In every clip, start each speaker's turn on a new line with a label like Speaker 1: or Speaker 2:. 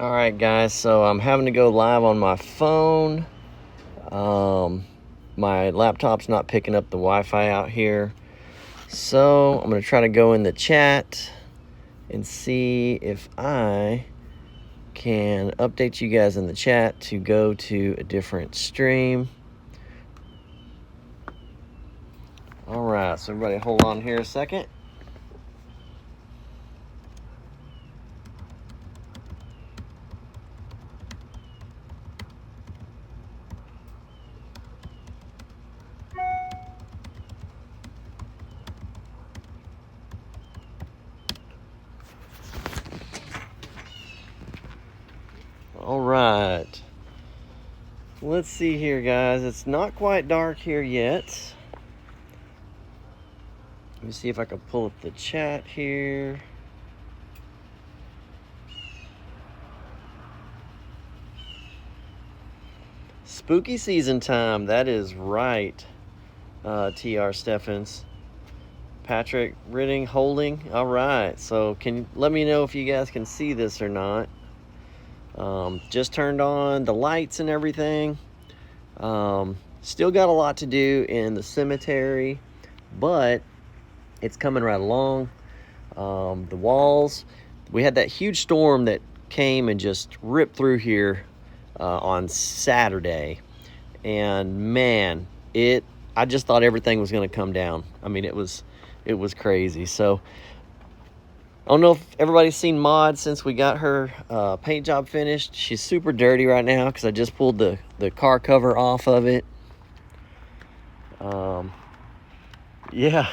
Speaker 1: All right, guys, so I'm having to go live on my phone. My laptop's not picking up the Wi-Fi out here. So I'm going to try to go in the chat and see if I can update you guys in the chat to go to a different stream. All right, so everybody hold on here a second. All right. Let's see here, guys. It's not quite dark here yet. Let me see if I can pull up the chat here. Spooky season time. That is right. T.R. Steffens. Patrick Ridding holding. All right. So can you let me know if you guys can see this or not. Just turned on the lights and everything. Still got a lot to do in the cemetery, but it's coming right along. The walls, we had that huge storm that came and just ripped through here on Saturday, and man, I just thought everything was going to come down. I mean, it was crazy. So I don't know if everybody's seen Maud since we got her paint job finished. She's super dirty right now because I just pulled the car cover off of it. Yeah,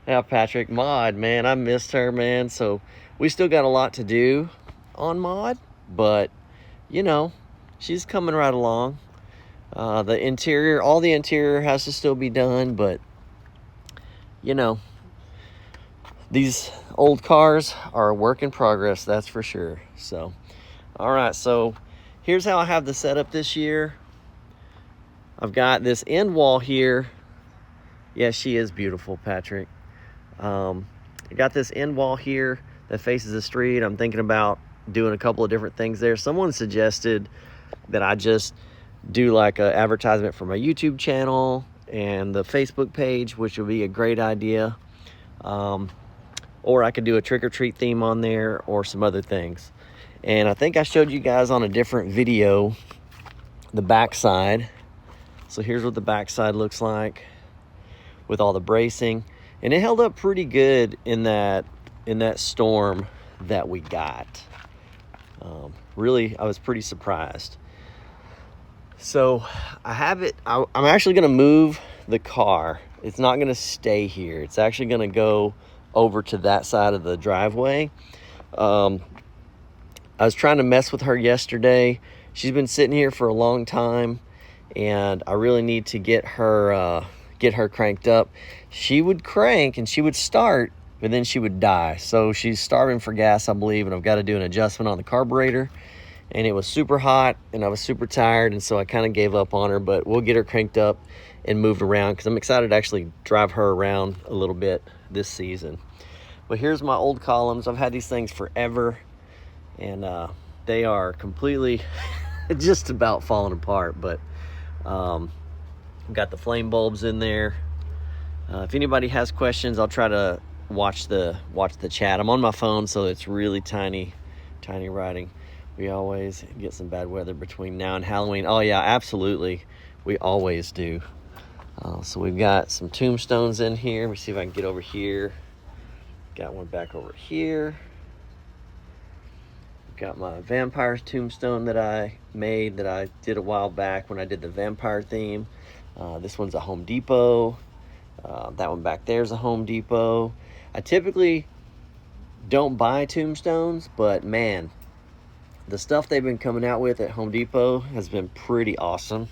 Speaker 1: Patrick, Maud, man, I missed her, man. So we still got a lot to do on Maud, but you know, she's coming right along. The interior, all the interior has to still be done, but you know, these old cars are a work in progress, that's for sure. So, all right, so here's how I have the setup this year. I've got this end wall here. Yeah, she is beautiful, Patrick. I got this end wall here that faces the street. I'm thinking about doing a couple of different things there. Someone suggested that I just do like an advertisement for my YouTube channel and the Facebook page, which would be a great idea. Or I could do a trick-or-treat theme on there or some other things. And I think I showed you guys on a different video the backside. So here's what the backside looks like with all the bracing. And it held up pretty good in that storm that we got. Really, I was pretty surprised. So I have it, I'm actually going to move the car. It's not going to stay here. It's actually going to go over to that side of the driveway. I was trying to mess with her yesterday. She's been sitting here for a long time, and I really need to get her cranked up. She would crank and she would start, but then she would die. So she's starving for gas, I believe, and I've got to do an adjustment on the carburetor. And it was super hot, and I was super tired, and so I kind of gave up on her, but we'll get her cranked up and moved around because I'm excited to actually drive her around a little bit this season. But here's my old columns. I've had these things forever, and they are completely just about falling apart, but I've got the flame bulbs in there. If anybody has questions, I'll try to watch the chat. I'm on my phone, so it's really tiny writing. We always get some bad weather between now and Halloween. Oh yeah, absolutely. We always do. So we've got some tombstones in here. Let me see if I can get over here. Got one back over here. Got my vampire tombstone that I made, that I did a while back when I did the vampire theme. This one's a Home Depot. That one back there's a Home Depot. I typically don't buy tombstones, but man, the stuff they've been coming out with at Home Depot has been pretty awesome.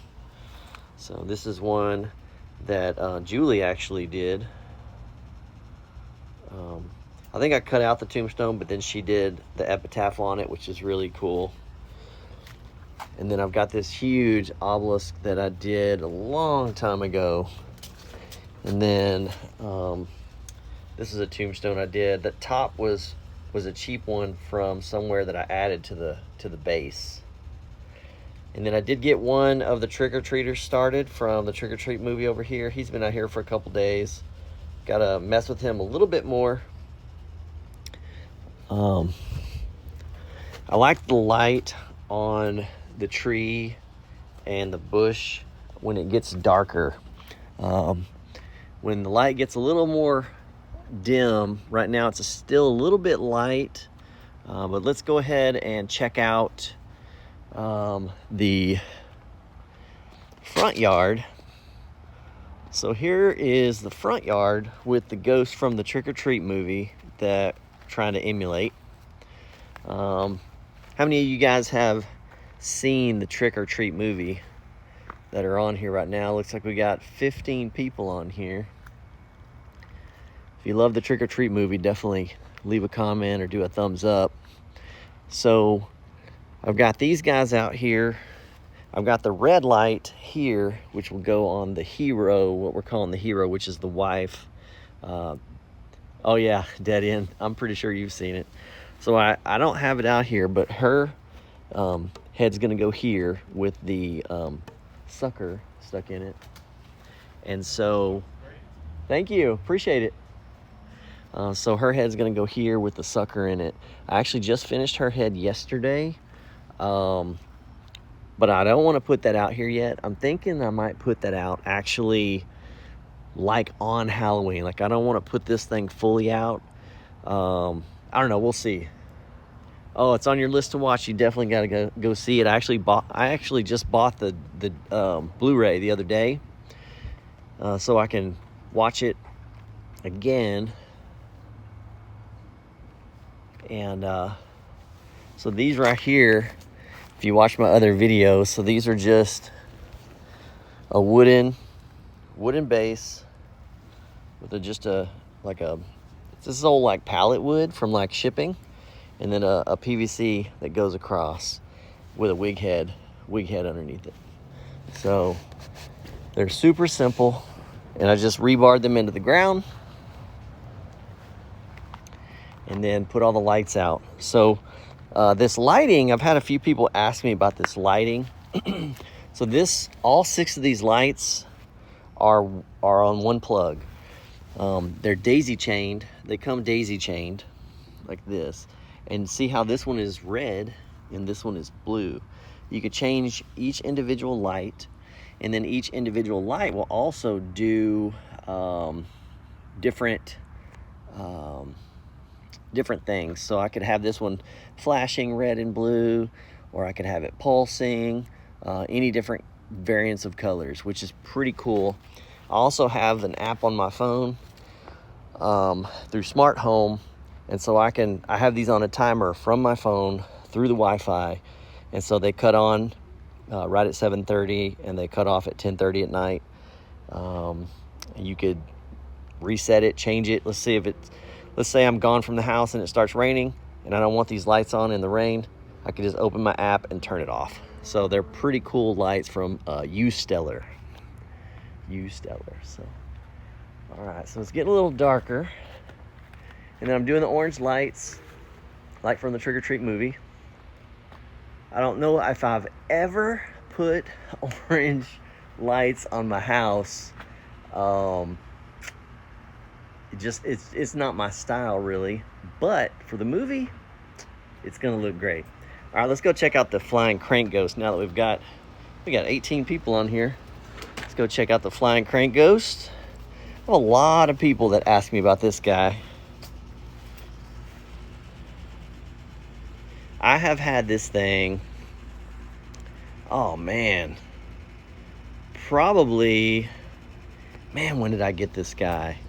Speaker 1: So this is one that Julie actually did. I think I cut out the tombstone, but then she did the epitaph on it, which is really cool. And then I've got this huge obelisk that I did a long time ago. And then this is a tombstone I did. The top was was a cheap one from somewhere that I added to the base. And then I did get one of the trick-or-treaters started from the Trick or Treat movie over here. He's been out here for a couple days. Gotta mess with him a little bit more. I like the light on the tree and the bush when it gets darker. When the light gets a little more dim, right now it's still a little bit light, but let's go ahead and check out the front yard. So here is the front yard with the ghost from the Trick or Treat movie that I'm trying to emulate. How many of you guys have seen the Trick or Treat movie that are on here right now? Looks like we got 15 people on here. If you love the Trick or Treat movie, definitely leave a comment or do a thumbs up. So I've got these guys out here. I've got the red light here, which will go on the hero, what we're calling the hero, which is the wife. Oh yeah, dead end. I'm pretty sure you've seen it. So I don't have it out here, but her head's gonna go here with the sucker stuck in it. And so, thank you, appreciate it. So her head's gonna go here with the sucker in it. I actually just finished her head yesterday. But I don't want to put that out here yet. I'm thinking I might put that out actually like on Halloween. Like I don't want to put this thing fully out. I don't know, we'll see. Oh, it's on your list to watch. You definitely got to go see it. I actually just bought the Blu-ray the other day, so I can watch it again. And so these right here, if you watch my other videos, so these are just a wooden base with this is old like pallet wood from like shipping, and then a PVC that goes across with a wig head underneath it. So they're super simple, and I just rebarred them into the ground and then put all the lights out. So this lighting, I've had a few people ask me about this lighting. So all 6 of these lights are on one plug. They're daisy chained. They come daisy chained like this. And see how this one is red and this one is blue. You could change each individual light, and then each individual light will also do different things. So I could have this one flashing red and blue, or I could have it pulsing, any different variants of colors, which is pretty cool. I also have an app on my phone through Smart Home, and so I have these on a timer from my phone through the Wi-Fi, and so they cut on right at 7:30 and they cut off at 10:30 at night. You could reset it, change it. Let's say I'm gone from the house and it starts raining and I don't want these lights on in the rain. I can just open my app and turn it off. So they're pretty cool lights from Ustellar. So, all right, so it's getting a little darker. And then I'm doing the orange lights, like from the Trick or Treat movie. I don't know if I've ever put orange lights on my house. It's not my style really, but for the movie, it's gonna look great. All right, let's go check out the flying crank ghost. Now that we got 18 people on here, let's go check out the flying crank ghost. I have a lot of people that ask me about this guy. I have had this thing, oh man, probably, when did I get this guy?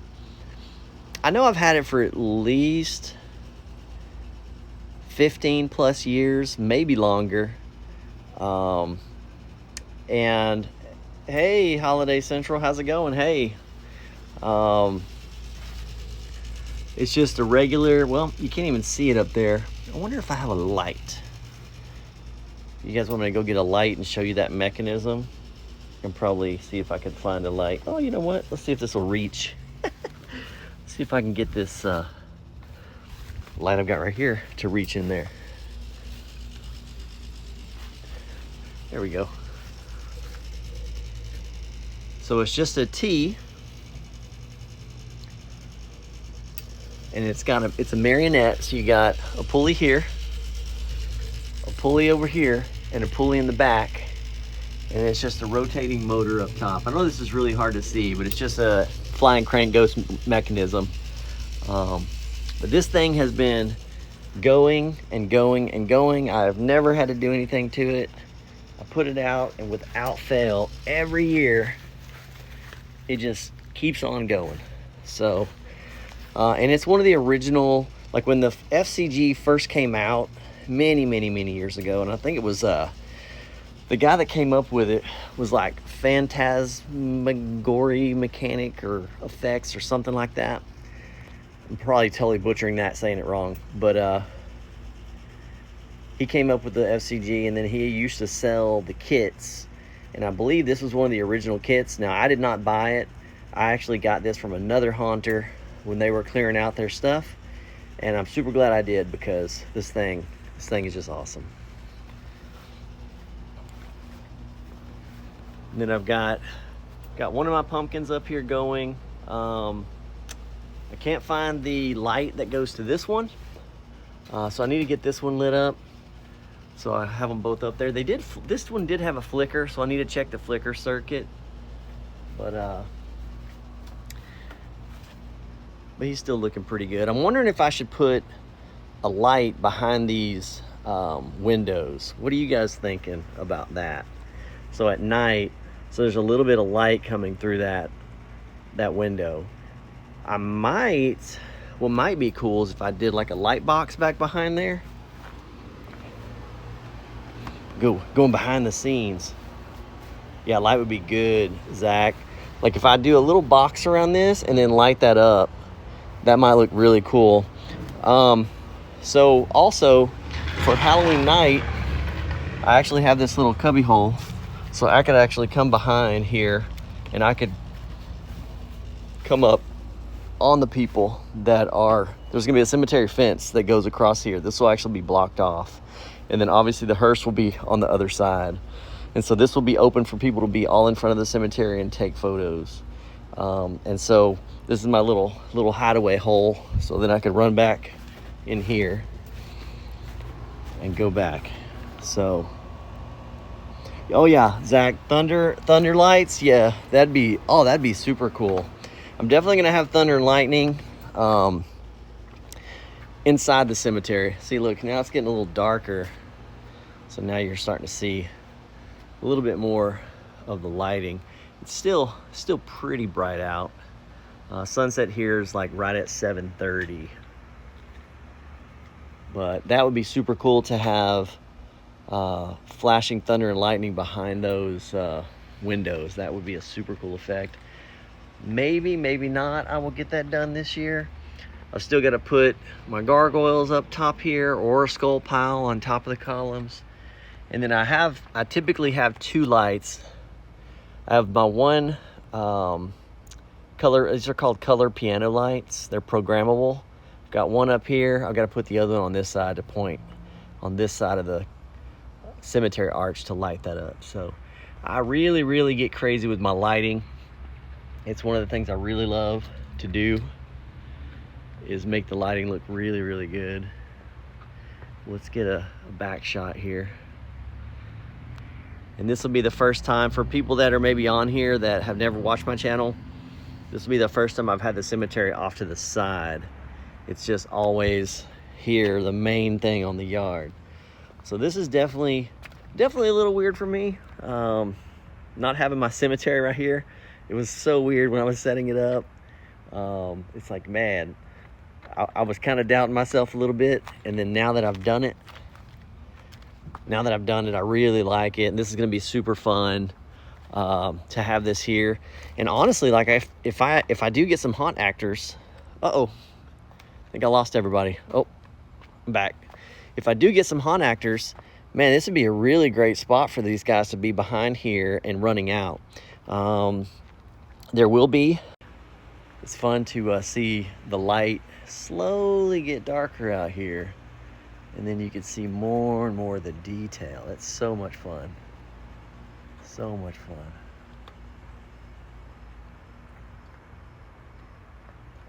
Speaker 1: I know I've had it for at least 15 plus years, maybe longer. And hey, Holiday Central, how's it going? Hey, it's just a regular, well, you can't even see it up there. I wonder if I have a light. You guys want me to go get a light and show you that mechanism? I can probably see if I can find a light. Oh, you know what? Let's see if this will reach. See if I can get this light I've got right here to reach in there. There we go. So it's just a T, and it's a marionette. So you got a pulley here, a pulley over here, and a pulley in the back, and it's just a rotating motor up top. I know this is really hard to see, but it's just a flying crank ghost mechanism. But this thing has been going and going and going. I've never had to do anything to it. I put it out, and without fail, every year, it just keeps on going. So, and it's one of the original, like when the FCG first came out many years ago, and I think it was the guy that came up with it was like Phantasmagory Mechanic or Effects or something like that. I'm probably totally butchering that, saying it wrong, but he came up with the FCG, and then he used to sell the kits, and I believe this was one of the original kits. Now, I did not buy it. I actually got this from another haunter when they were clearing out their stuff, and I'm super glad I did, because this thing is just awesome. And then I've got one of my pumpkins up here going. I can't find the light that goes to this one, so I need to get this one lit up. So I have them both up there. This one did have a flicker, so I need to check the flicker circuit. But he's still looking pretty good. I'm wondering if I should put a light behind these windows. What are you guys thinking about that? So at night, so there's a little bit of light coming through that window. What might be cool is if I did like a light box back behind there. Going behind the scenes. Yeah, light would be good, Zach. Like if I do a little box around this and then light that up, that might look really cool. So also for Halloween night, I actually have this little cubby hole, so I could actually come behind here and I could come up on the people that are, there's gonna be a cemetery fence that goes across here. This will actually be blocked off. And then obviously the hearse will be on the other side. And so this will be open for people to be all in front of the cemetery and take photos. And so this is my little hideaway hole. So then I could run back in here and go back. So, oh yeah, Zach, thunder lights. Yeah, that'd be super cool. I'm definitely gonna have thunder and lightning inside the cemetery. See, look, now it's getting a little darker. So now you're starting to see a little bit more of the lighting. It's still pretty bright out. Sunset here is like right at 7:30. But that would be super cool to have flashing thunder and lightning behind those windows. That would be a super cool effect. Maybe not, I will get that done this year. I've still got to put my gargoyles up top here, or a skull pile on top of the columns. And then I typically have two lights. I have my one color, these are called color piano lights. They're programmable. I've got one up here. I've got to put the other one on this side to point on this side of the cemetery arch to light that up. So I really get crazy with my lighting. It's one of the things I really love to do, is make the lighting look really good. Let's get a back shot here. And this will be the first time for people that are maybe on here that have never watched my channel. This will be the first time I've had the cemetery off to the side. It's just always here, the main thing on the yard. So this is definitely a little weird for me. Not having my cemetery right here. It was so weird when I was setting it up. It's like, man, I was kind of doubting myself a little bit. And then now that I've done it, I really like it. And this is going to be super fun to have this here. And honestly, like if I do get some haunt actors, I think I lost everybody. Oh, I'm back. If I do get some haunt actors, man, this would be a really great spot for these guys to be behind here and running out. There will be it's fun to see the light slowly get darker out here, and then you can see more and more of the detail. It's so much fun. So much fun.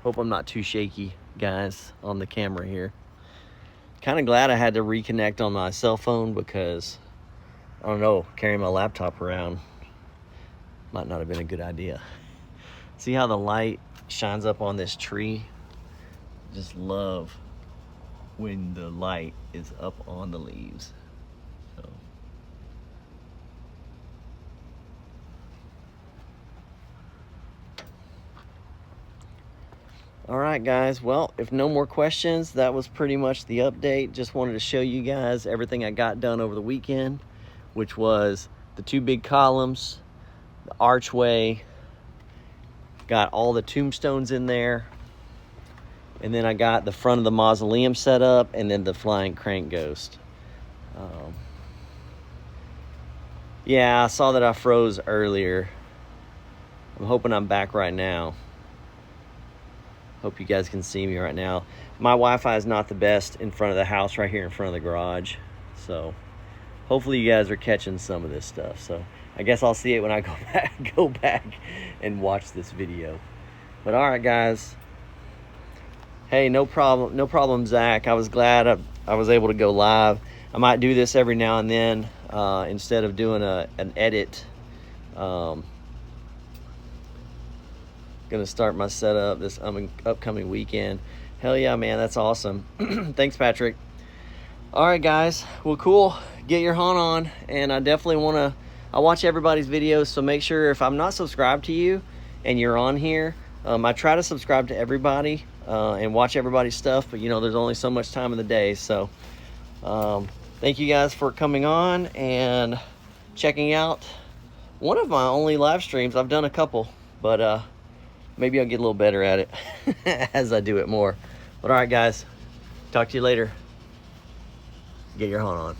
Speaker 1: Hope I'm not too shaky, guys, on the camera here. Kind of glad I had to reconnect on my cell phone because, I don't know, carrying my laptop around might not have been a good idea. See how the light shines up on this tree? Just love when the light is up on the leaves. So. All right, guys. Well, if no more questions, that was pretty much the update. Just wanted to show you guys everything I got done over the weekend, which was the 2 big columns, the archway, got all the tombstones in there, and then I got the front of the mausoleum set up, and then the flying crank ghost. Yeah, I saw that I froze earlier. I'm hoping I'm back right now. Hope you guys can see me right now. My Wi-Fi is not the best in front of the house right here in front of the garage. So hopefully you guys are catching some of this stuff. So I guess I'll see it when I go back and watch this video. But all right, guys. Hey, no problem, Zach. I was glad I was able to go live. I might do this every now and then instead of doing an edit. Gonna start my setup this upcoming weekend. Hell yeah, man, that's awesome. Thanks, Patrick. All right, guys. Well, cool. Get your hunt on, and I definitely I watch everybody's videos, so make sure if I'm not subscribed to you and you're on here, I try to subscribe to everybody and watch everybody's stuff, but you know, there's only so much time in the day. So thank you guys for coming on and checking out one of my only live streams. I've done a couple, but maybe I'll get a little better at it as I do it more. But all right, guys, talk to you later. Get your hunt on.